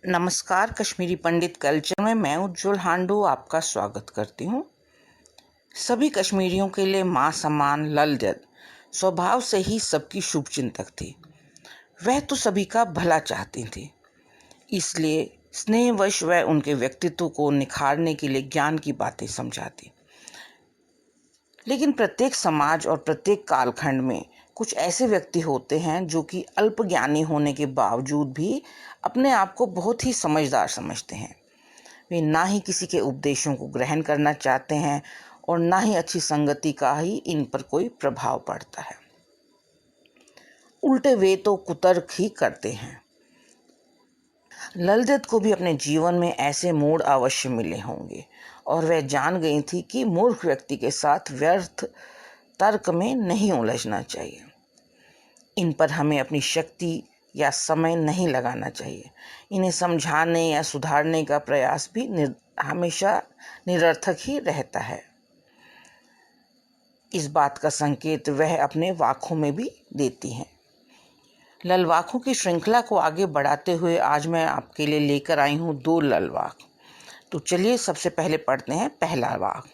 नमस्कार, कश्मीरी पंडित कल्चर में मैं उज्जवल हांडू आपका स्वागत करती हूँ। सभी कश्मीरियों के लिए माँ समान ललजद स्वभाव से ही सबकी शुभचिंतक थी। वह तो सभी का भला चाहती थी, इसलिए स्नेहवश वह उनके व्यक्तित्व को निखारने के लिए ज्ञान की बातें समझाती। लेकिन प्रत्येक समाज और प्रत्येक कालखंड में कुछ ऐसे व्यक्ति होते हैं जो कि अल्प ज्ञानी होने के बावजूद भी अपने आप को बहुत ही समझदार समझते हैं। वे ना ही किसी के उपदेशों को ग्रहण करना चाहते हैं और ना ही अच्छी संगति का ही इन पर कोई प्रभाव पड़ता है। उल्टे वे तो कुतर्क ही करते हैं। ललजद को भी अपने जीवन में ऐसे मोड़ अवश्य मिले होंगे और वह जान गई थी कि मूर्ख व्यक्ति के साथ व्यर्थ तर्क में नहीं उलझना चाहिए। इन पर हमें अपनी शक्ति या समय नहीं लगाना चाहिए। इन्हें समझाने या सुधारने का प्रयास भी हमेशा निरर्थक ही रहता है। इस बात का संकेत वह अपने वाकों में भी देती हैं। ललवाकों की श्रृंखला को आगे बढ़ाते हुए आज मैं आपके लिए लेकर आई हूँ 2 ललवाक। तो चलिए सबसे पहले पढ़ते हैं पहला वाक।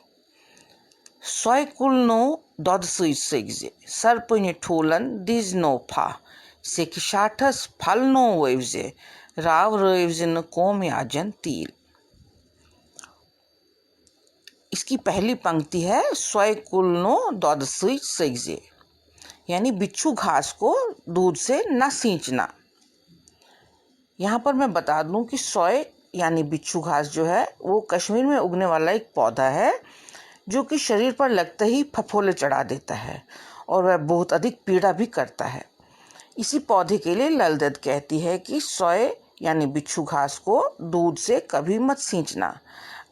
Soikulno dodsuitsigze, sarpune tolan disno pa, sekishatas palno wavze, rav ravzin komyajan तील। इसकी पहली पंक्ति है सोयकुलनो दodsuitsigze, यानी बिच्छू घास को दूध से न सींचना। यहाँ पर मैं बता दूं कि सोय यानी बिच्छू घास जो है वो कश्मीर में उगने वाला एक पौधा है जो कि शरीर पर लगते ही फफोले चढ़ा देता है और वह बहुत अधिक पीड़ा भी करता है। इसी पौधे के लिए ललजद कहती है कि सोय यानी बिच्छू घास को दूध से कभी मत सींचना,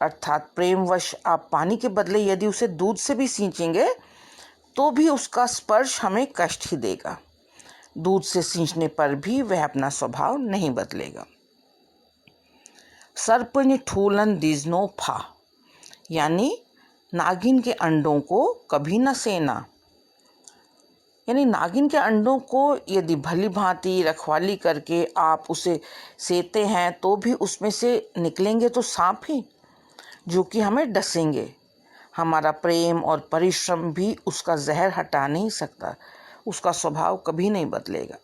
अर्थात प्रेमवश आप पानी के बदले यदि उसे दूध से भी सींचेंगे तो भी उसका स्पर्श हमें कष्ट ही देगा। दूध से सींचने पर भी वह अपना स्वभाव नहीं बदलेगा। सर्पनि ठूलन दिजनो फा, यानी नागिन के अंडों को कभी न सेना। यानी नागिन के अंडों को यदि भली भांति रखवाली करके आप उसे सेते हैं तो भी उसमें से निकलेंगे तो सांप ही, जो कि हमें डसेंगे। हमारा प्रेम और परिश्रम भी उसका जहर हटा नहीं सकता, उसका स्वभाव कभी नहीं बदलेगा।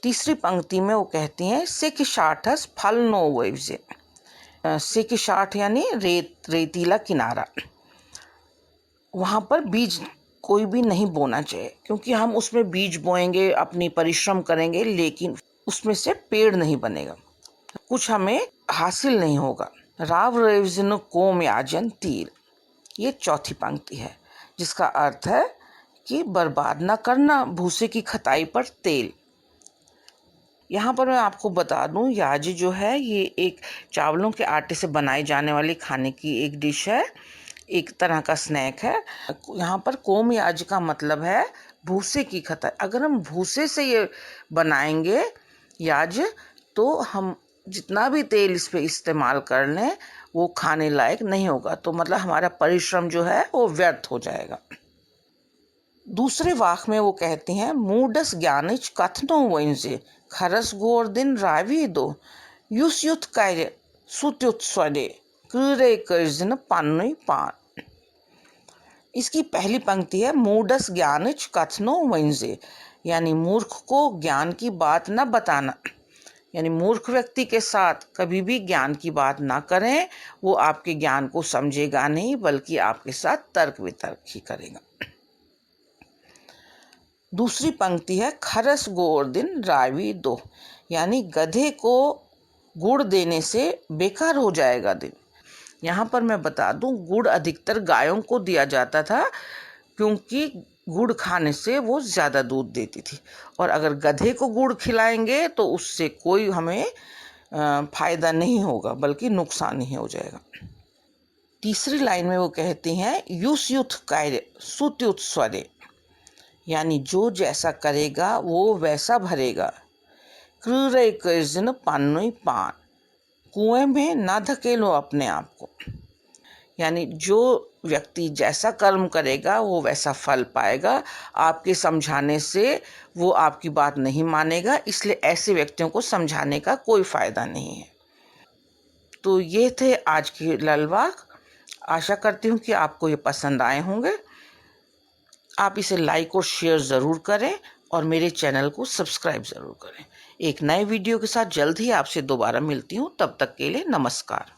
तीसरी पंक्ति में वो कहती हैं सेकिशाठस फल नो वेवजे। सेकिशाठ यानी रेतीला किनारा, वहाँ पर बीज कोई भी नहीं बोना चाहिए, क्योंकि हम उसमें बीज बोएंगे, अपनी परिश्रम करेंगे, लेकिन उसमें से पेड़ नहीं बनेगा, कुछ हमें हासिल नहीं होगा। राव रेवजिन कोम याजन तीर, ये चौथी पंक्ति है जिसका अर्थ है कि बर्बाद ना करना भूसे की खताई पर तेल। यहाँ पर मैं आपको बता दूं, याज जो है ये एक चावलों के आटे से बनाई जाने वाली खाने की एक डिश है, एक तरह का स्नैक है। यहाँ पर कोम याज का मतलब है भूसे की खताई। अगर हम भूसे से ये बनाएंगे याज तो हम जितना भी तेल इस पे इस्तेमाल कर लें वो खाने लायक नहीं होगा, तो मतलब हमारा परिश्रम जो है वो व्यर्थ हो जाएगा। दूसरे वाक में वो कहते हैं मूडस ज्ञानिच कथनो वंजे खरस गोर दिन रावी दो युस युथ कार्य सुत्युत स्वदे क्रे कर्जन पानुई पान। इसकी पहली पंक्ति है मूडस ज्ञानिच कथनो वंजे, यानी मूर्ख को ज्ञान की बात न बताना। यानी मूर्ख व्यक्ति के साथ कभी भी ज्ञान की बात ना करें, वो आपके ज्ञान को समझेगा नहीं बल्कि आपके साथ तर्क वितर्क ही करेगा। दूसरी पंक्ति है खरस गोर दिन रावी दो, यानी गधे को गुड़ देने से बेकार हो जाएगा दिन। यहाँ पर मैं बता दूं, गुड़ अधिकतर गायों को दिया जाता था क्योंकि गुड़ खाने से वो ज़्यादा दूध देती थी, और अगर गधे को गुड़ खिलाएंगे तो उससे कोई हमें फायदा नहीं होगा बल्कि नुकसान ही हो जाएगा। तीसरी लाइन में वो कहती हैं युस युथ कार्य सुत्युत स्वरे, यानी जो जैसा करेगा वो वैसा भरेगा। क्रूरे कर्जन पानुई पान, कुएं में ना धकेलो अपने आप को। यानी जो व्यक्ति जैसा कर्म करेगा वो वैसा फल पाएगा। आपके समझाने से वो आपकी बात नहीं मानेगा, इसलिए ऐसे व्यक्तियों को समझाने का कोई फायदा नहीं है। तो ये थे आज के ललवाक। आशा करती हूँ कि आपको ये पसंद आए होंगे। आप इसे लाइक और शेयर ज़रूर करें और मेरे चैनल को सब्सक्राइब ज़रूर करें। एक नए वीडियो के साथ जल्द ही आपसे दोबारा मिलती हूँ। तब तक के लिए नमस्कार।